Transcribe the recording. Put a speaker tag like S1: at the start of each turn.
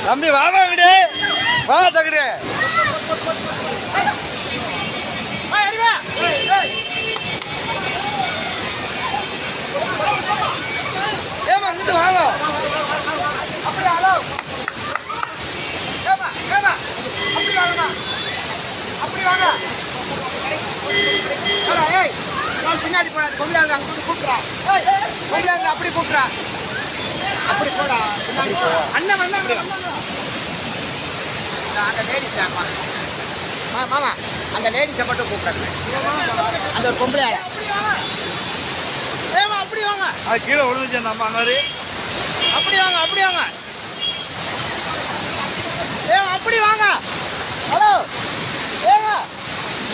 S1: தம்பி வாங்க விடு வா தகுடு ஏமா இங்கிட்டு வாங்க அப்படி ஹலோ ஏமா ஏமா அப்படி வாங்கம்மா அப்படி வாங்க ஏய் நான் பின்னாடி போறாரு கொம்பியாங்க அங்கிட்டு கூப்பிட்றா ஏய் கொம்பியாங்க அப்படி கூப்பிட்றா அப்படி போடா பின்னாடி போ அண்ணன் அண்ணன் அந்த லேடிஸ் மாமா அந்த லேடிஸை மட்டும் கூப்பிட்றாங்க அந்த ஒரு பொம்பளையால ஏமா அப்படி வாங்க அது கீழே விழுந்துச்சு அந்த அம்மா மாதிரி அப்படி வாங்க அப்படி வாங்க ஏமா அப்படி வாங்க ஹலோ ஏங்க